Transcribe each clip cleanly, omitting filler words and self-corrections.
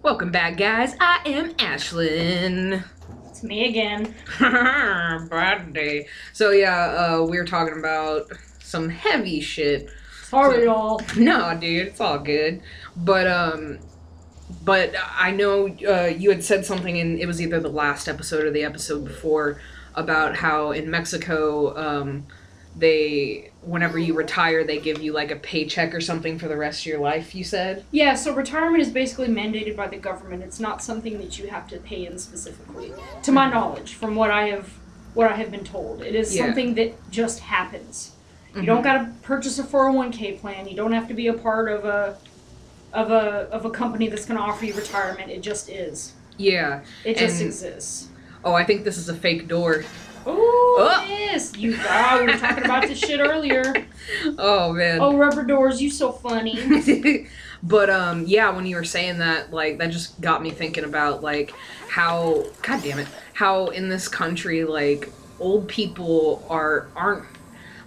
Welcome back, guys. I am Ashlynn. It's me again. Bad day. So yeah, we were talking about some heavy shit. Sorry, y'all. No, dude, it's all good. But I know you had said something in, it was either the last episode or the episode before, about how in Mexico, whenever you retire, they give you like a paycheck or something for the rest of your life, you said? Yeah, so retirement is basically mandated by the government. It's not something that you have to pay in specifically, to my knowledge, from what I have been told. It is something that just happens. You don't gotta purchase a 401k plan. You don't have to be a part of a company that's gonna offer you retirement. It just is. Yeah. It just exists. Oh, I think this is a fake door. Ooh, yes! We were talking about this shit earlier. Oh, man. Oh, rubber doors, you so funny. But, yeah, when you were saying that, like, that just got me thinking about, like, how, God damn it, how in this country, like, old people aren't,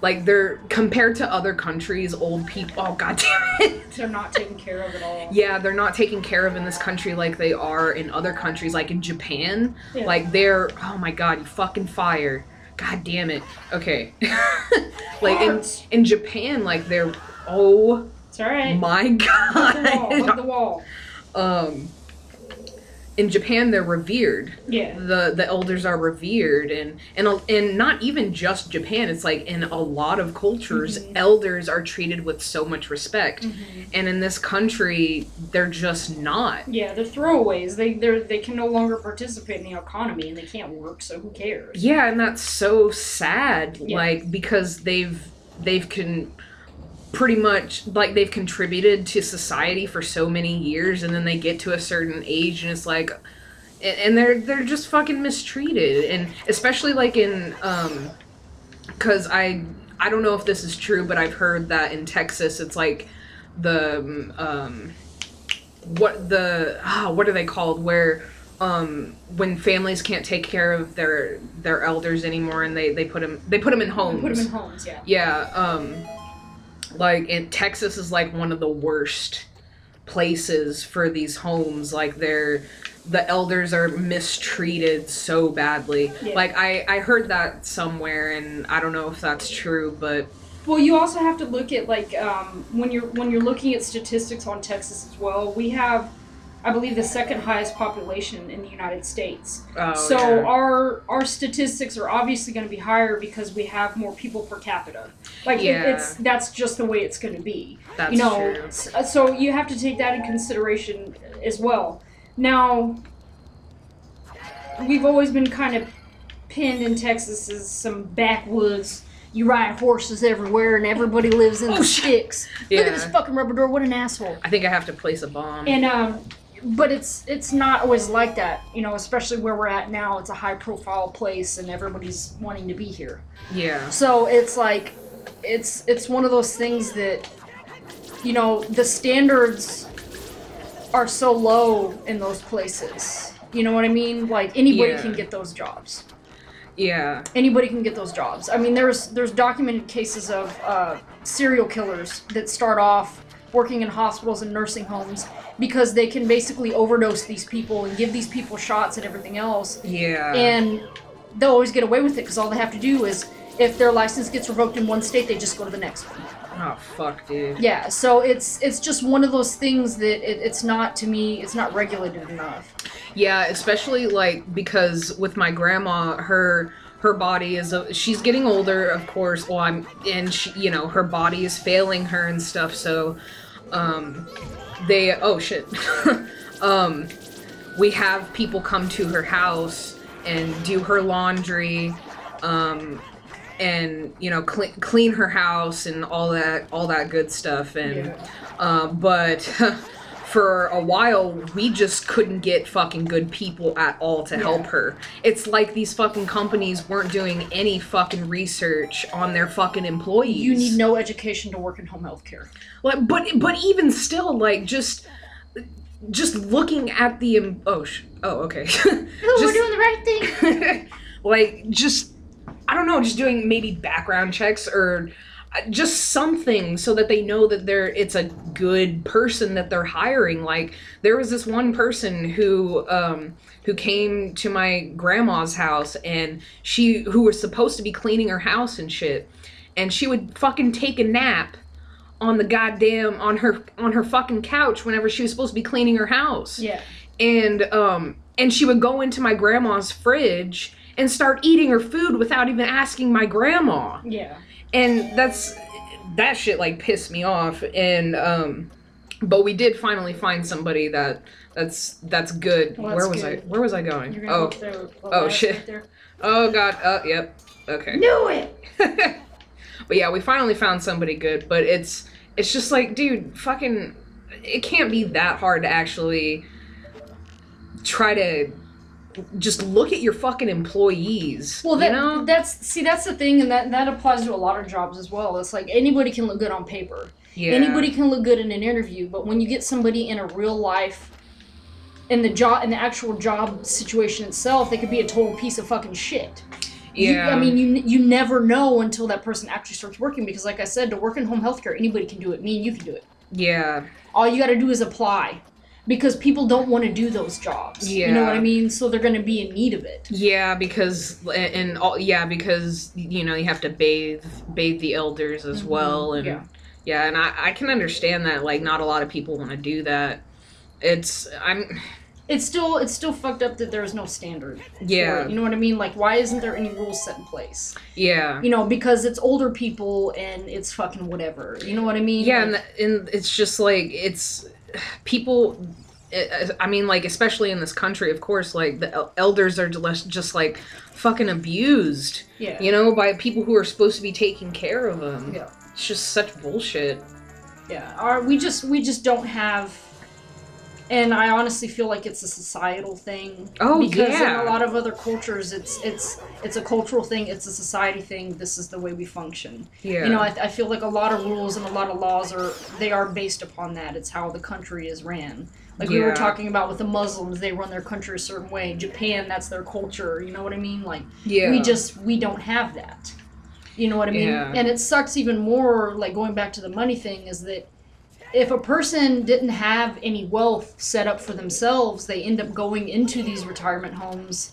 like, they're, compared to other countries, old people, oh, God damn it. They're not taken care of at all. Yeah, they're not taken care of in this country like they are in other countries, like in Japan. Yeah. Like, they're, oh my God, you fucking fire. God damn it. Okay. Like, in Japan, like, they're, oh, it's all right. My God. Hug the wall. In Japan, they're revered. Yeah. The elders are revered, and not even just Japan. It's like in a lot of cultures, elders are treated with so much respect, and in this country, they're just not. Yeah, they're throwaways. They can no longer participate in the economy, and they can't work. So who cares? Yeah, and that's so sad. Yeah. Like, because they've pretty much, like, they've contributed to society for so many years, and then they get to a certain age and it's like, and they're just fucking mistreated. And especially like in because I don't know if this is true, but I've heard that in Texas it's like the what are they called, where when families can't take care of their elders anymore, and they put them in homes. Put them in homes, yeah. Yeah, like, in Texas is like one of the worst places for these homes. Like, the elders are mistreated so badly. Yeah. Like, I heard that somewhere, and I don't know if that's true, but... Well, you also have to look at, like, when you're looking at statistics on Texas as well, we have, I believe, the second highest population in the United States. Oh, so yeah. our statistics are obviously going to be higher because we have more people per capita. Like, that's just the way it's going to be. That's true. So you have to take that in consideration as well. Now, we've always been kind of pinned in Texas as some backwoods. You ride horses everywhere and everybody lives in the sticks. Yeah. Look at this fucking rubber door. What an asshole. I think I have to place a bomb. And, but it's not always like that, you know, especially where we're at now. It's a high-profile place, and everybody's wanting to be here. Yeah. So it's like, it's one of those things that, you know, the standards are so low in those places. You know what I mean? Like, anybody can get those jobs. Yeah. Anybody can get those jobs. I mean, there's documented cases of serial killers that start off working in hospitals and nursing homes because they can basically overdose these people and give these people shots and everything else. Yeah. And they'll always get away with it because all they have to do is, if their license gets revoked in one state, they just go to the next one. Oh, fuck, dude. Yeah, so it's just one of those things that it's not, to me, it's not regulated enough. Yeah, especially, like, because with my grandma, her body is, she's getting older, of course, and she, you know, her body is failing her and stuff, so, oh shit, we have people come to her house and do her laundry, and, you know, clean her house and all that good stuff, and, but for a while, we just couldn't get fucking good people at all to help her. It's like these fucking companies weren't doing any fucking research on their fucking employees. You need no education to work in home health care. Like, but even still, like, just looking at the, okay. We're doing the right thing. Like, just, I don't know, just doing maybe background checks, or just something so that they know that it's a good person that they're hiring. Like, there was this one person who came to my grandma's house, and who was supposed to be cleaning her house and shit, and she would fucking take a nap on the goddamn, on her fucking couch whenever she was supposed to be cleaning her house. Yeah. And she would go into my grandma's fridge and start eating her food without even asking my grandma. Yeah. And that shit, like, pissed me off. And but we did finally find somebody that's good. Well, Where was I going? You're gonna look there, oh shit. right there. Oh god. Yep. Okay. Knew it. But yeah, we finally found somebody good. But it's just like, dude, fucking, it can't be that hard to actually try to just look at your fucking employees. Well, you know? that's the thing, and that applies to a lot of jobs as well. It's like anybody can look good on paper. Yeah. Anybody can look good in an interview, but when you get somebody in a real life, in the actual job situation itself, they could be a total piece of fucking shit. Yeah. You never know until that person actually starts working, because like I said, to work in home healthcare, anybody can do it. Me and you can do it. Yeah. All you got to do is apply. Because people don't want to do those jobs. Yeah. You know what I mean? So they're going to be in need of it. Yeah, because you know, you have to bathe the elders as well, and and I can understand that, like, not a lot of people want to do that. It's still fucked up that there's no standard. Yeah. For it. You know what I mean? Like, why isn't there any rules set in place? Yeah. You know, because it's older people and it's fucking whatever. You know what I mean? Yeah, like, and it's just like, it's people, I mean, like, especially in this country, of course, like, the elders are just like fucking abused. Yeah. You know, by people who are supposed to be taking care of them. Yeah. It's just such bullshit. Yeah. We just don't have. And I honestly feel like it's a societal thing. Oh, because yeah. in a lot of other cultures, it's a cultural thing. It's a society thing. This is the way we function. Yeah. You know, I feel like a lot of rules and a lot of laws are based upon that. It's how the country is ran. Like we were talking about with the Muslims, they run their country a certain way. Japan, that's their culture. You know what I mean? Like, we don't have that. You know what I mean? Yeah. And it sucks even more, like going back to the money thing, is that if a person didn't have any wealth set up for themselves, they end up going into these retirement homes,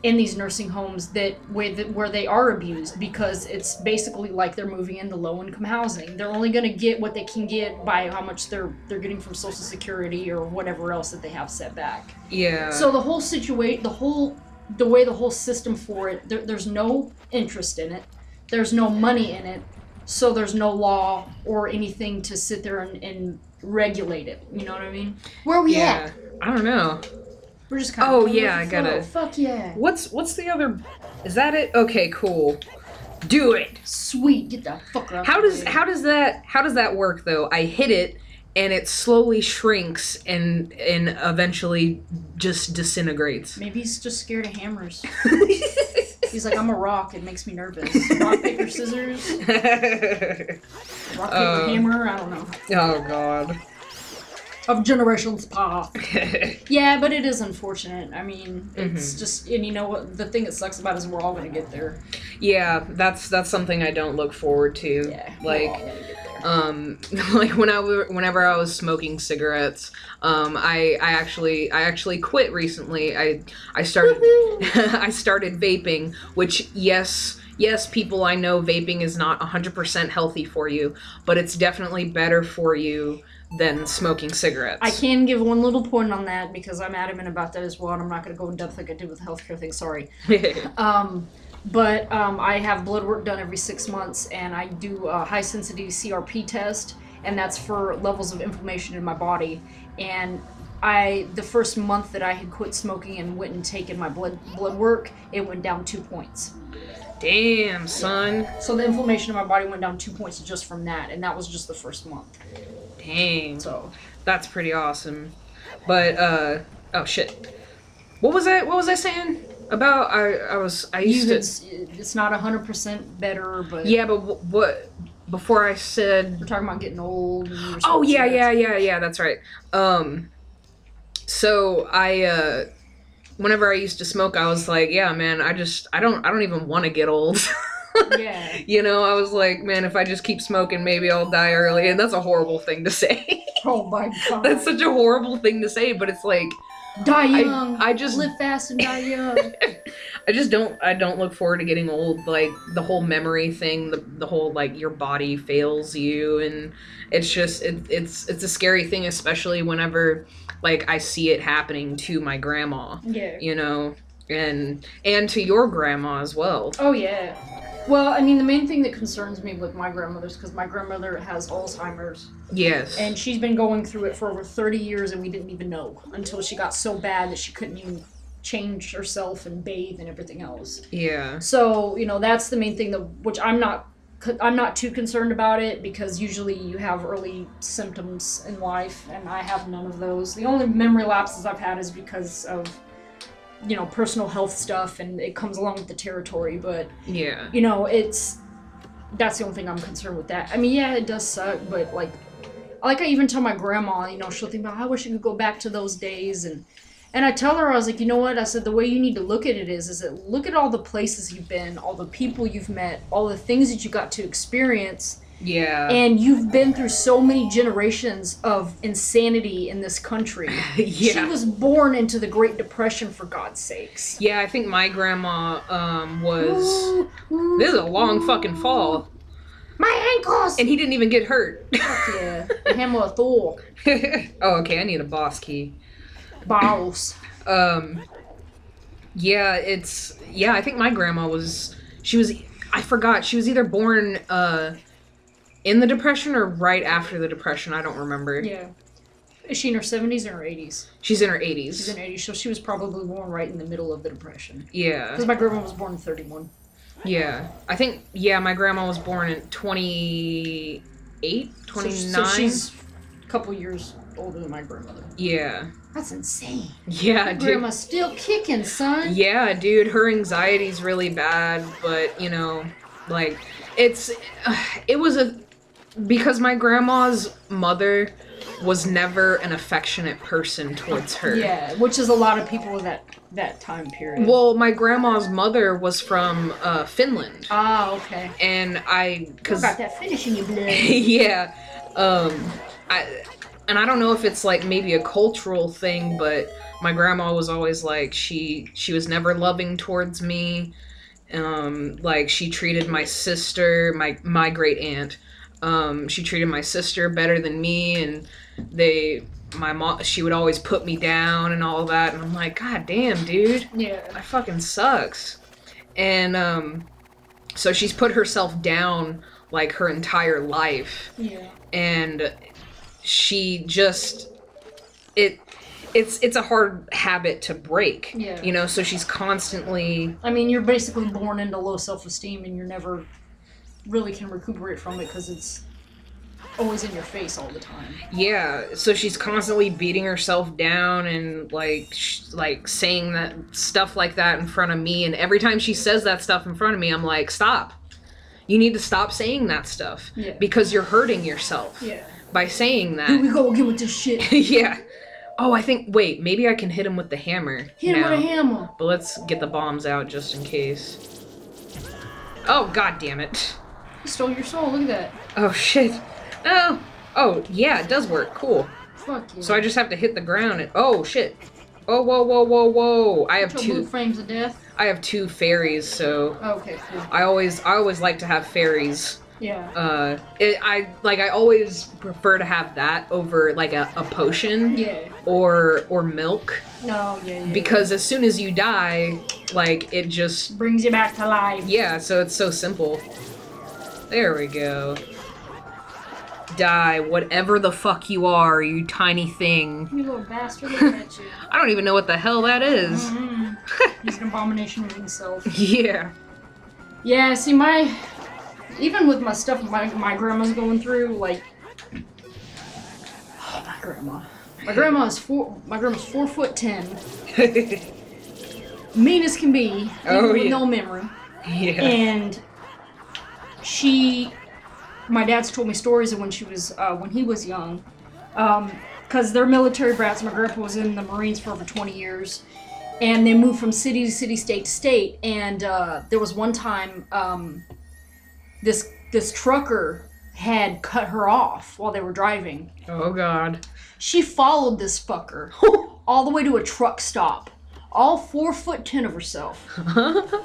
in these nursing homes where they are abused, because it's basically like they're moving into low-income housing. They're only going to get what they can get by how much they're getting from Social Security or whatever else that they have set back. Yeah. So the whole situation, the way the whole system for it, there's no interest in it. There's no money in it. So there's no law or anything to sit there and regulate it. You know what I mean? Where are we at? I don't know. We're just kind of... Oh, yeah, I gotta... Fuck yeah. What's the other... Is that it? Okay, cool. Do it! Sweet, get the fuck out. How does that work, though? I hit it, and it slowly shrinks and eventually just disintegrates. Maybe he's just scared of hammers. He's like, I'm a rock, it makes me nervous. Rock, paper, scissors. Rock, paper, hammer, I don't know. Oh, God. Of generations past. Yeah, but it is unfortunate. I mean, it's just, and you know what, the thing that sucks about it is we're all gonna get there. Yeah, that's something I don't look forward to. Yeah, like, we're all gonna get there. like whenever I was smoking cigarettes, I actually quit recently. I started I started vaping, which yes, people, I know vaping is not 100% healthy for you, but it's definitely better for you than smoking cigarettes. I can give one little point on that because I'm adamant about that as well, and I'm not going to go in depth like I did with the healthcare thing, sorry. But I have blood work done every 6 months, and I do a high-sensitivity CRP test, and that's for levels of inflammation in my body. And the first month that I had quit smoking and went and taken my blood work, it went down 2 points. Damn, son. So the inflammation in my body went down 2 points just from that, and that was just the first month. Dang. So that's pretty awesome. But oh shit. What was I saying about I used to... It's not 100% better, but... Yeah, but what... Before I said... We're talking about getting old. And oh, yeah, that's right. So whenever I used to smoke, I was like, yeah, man, I don't even want to get old. Yeah. You know, I was like, man, if I just keep smoking, maybe I'll die early. And that's a horrible thing to say. Oh my god. That's such a horrible thing to say, but it's like, die young. I just live fast and die young. I don't look forward to getting old. Like, the whole memory thing, the whole, like, your body fails you, and it's just, it's a scary thing, especially whenever, like, I see it happening to my grandma. Yeah. You know, and to your grandma as well. Oh, yeah. Well, I mean, the main thing that concerns me with my grandmother's because my grandmother has Alzheimer's. Yes. And she's been going through it for over 30 years, and we didn't even know until she got so bad that she couldn't even change herself and bathe and everything else. Yeah. So, you know, that's the main thing, which I'm not too concerned about it, because usually you have early symptoms in life, and I have none of those. The only memory lapses I've had is because of, you know, personal health stuff, and it comes along with the territory, but, yeah, you know, that's the only thing I'm concerned with that. I mean, yeah, it does suck, but, like I even tell my grandma, you know, she'll think about, I wish I could go back to those days, and I tell her, I was like, you know what, I said, the way you need to look at it is that look at all the places you've been, all the people you've met, all the things that you got to experience. Yeah. And you've been through so many generations of insanity in this country. Yeah. She was born into the Great Depression, for God's sakes. Yeah, I think my grandma was... This is a long fucking fall. My ankles! And he didn't even get hurt. Fuck yeah. The hammer of Thor. Oh, okay, I need a boss key. Boss. Yeah, I think my grandma I forgot, she was either born, in the Depression or right after the Depression, I don't remember. Yeah. Is she in her 70s or her 80s? She's in her 80s. She's in her 80s, so she was probably born right in the middle of the Depression. Yeah. Because my grandma was born in 31. Yeah. I think, my grandma was born in 28, 29. So she's a couple years older than my grandmother. Yeah. That's insane. Yeah, dude. Grandma's still kicking, son. Yeah, dude, her anxiety's really bad, but, you know, like, because my grandma's mother was never an affectionate person towards her. Yeah, which is a lot of people in that time period. Well, my grandma's mother was from Finland. Ah, okay. And you got that Finnish in your blood. Yeah. And I don't know if it's like maybe a cultural thing, but my grandma was always like, she was never loving towards me. Like, she treated my sister, my great aunt, she treated my sister better than me, and my mom, she would always put me down and all that, and I'm like, God damn, dude. Yeah. That fucking sucks. And, so she's put herself down, like, her entire life. Yeah. And she just, it's a hard habit to break. Yeah. You know, so she's constantly... I mean, you're basically born into low self-esteem, and you never really can recuperate from it because it's always in your face all the time. Yeah, so she's constantly beating herself down and, like, saying that stuff like that in front of me, and every time she says that stuff in front of me, I'm like, stop. You need to stop saying that stuff. Yeah. Because you're hurting yourself. Yeah. By saying that. Here we go again with this shit. Yeah. Oh, I think, wait, maybe I can hit him with the hammer. Hit him with a hammer. But let's get the bombs out just in case. Oh, god damn it. You stole your soul, look at that. Oh, shit. No. Oh, yeah, it does work. Cool. Fuck yeah. So I just have to hit the ground and... Oh, shit. Oh, whoa, whoa, whoa, whoa. I have two... frames of death? I have two fairies, so... Okay, cool. I always like to have fairies. Yeah. I always prefer to have that over, like, a potion. Yeah. Or milk. No, yeah. Because as soon as you die, like, it just... brings you back to life. Yeah, so it's so simple. There we go. Die, whatever the fuck you are, you tiny thing. You little bastard, look at you. I don't even know what the hell that is. Mm-hmm. He's an abomination of himself. Yeah. Yeah, see, even with my stuff my grandma's going through, like... Oh, my grandma. My grandma's 4'10". Mean as can be. Oh, with yeah. no memory. Yeah. And my dad's told me stories of when he was young. Because they're military brats. My grandpa was in the Marines for over 20 years. And they moved from city to city, state to state. And there was one time this trucker had cut her off while they were driving. Oh, God. She followed this fucker all the way to a truck stop. All 4'10" of herself.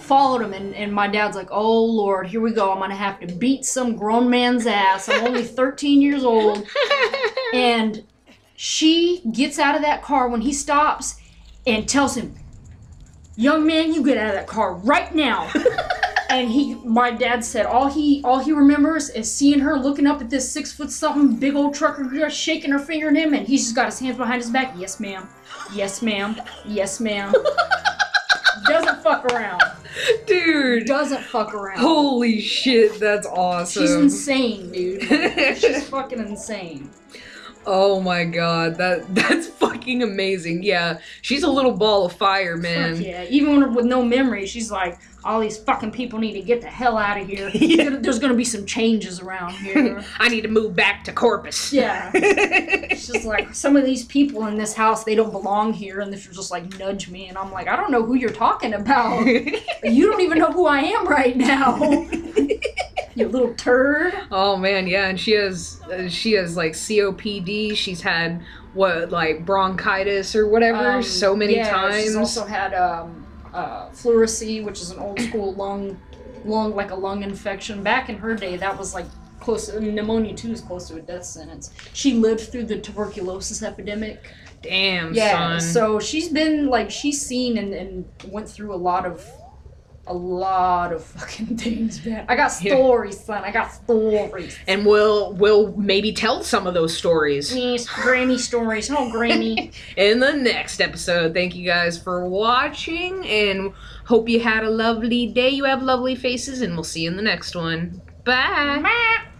Followed him, and my dad's like, oh, Lord, here we go. I'm going to have to beat some grown man's ass. I'm only 13 years old. And she gets out of that car when he stops and tells him, young man, you get out of that car right now. And my dad said all he remembers is seeing her looking up at this 6-foot-something big old trucker just shaking her finger at him, and he's just got his hands behind his back. Yes, ma'am. Yes, ma'am. Yes, ma'am. Doesn't fuck around. Dude. Doesn't fuck around. Holy shit, that's awesome. She's insane, dude. She's fucking insane. Oh my God, that's fucking amazing. Yeah, she's a little ball of fire, man. Fuck yeah, even with no memory, she's like, all these fucking people need to get the hell out of here. Yeah. There's gonna be some changes around here. I need to move back to Corpus. Yeah. It's just like, some of these people in this house, they don't belong here, and they're just like, nudge me, and I'm like, I don't know who you're talking about. You don't even know who I am right now. You little turd. Oh man, yeah, and she has like COPD. She's had like bronchitis or whatever so many times. She's also had pleurisy, which is an old school lung like a lung infection. Back in her day, that was like close. Pneumonia too is close to a death sentence. She lived through the tuberculosis epidemic. Damn, yeah, son. So she's been like, she's seen and went through a lot of fucking things, man. I got stories, son. I got stories. And we'll maybe tell some of those stories. Yes, Grammy stories. Oh, Grammy. In the next episode. Thank you guys for watching, and hope you had a lovely day. You have lovely faces, and we'll see you in the next one. Bye. Bye.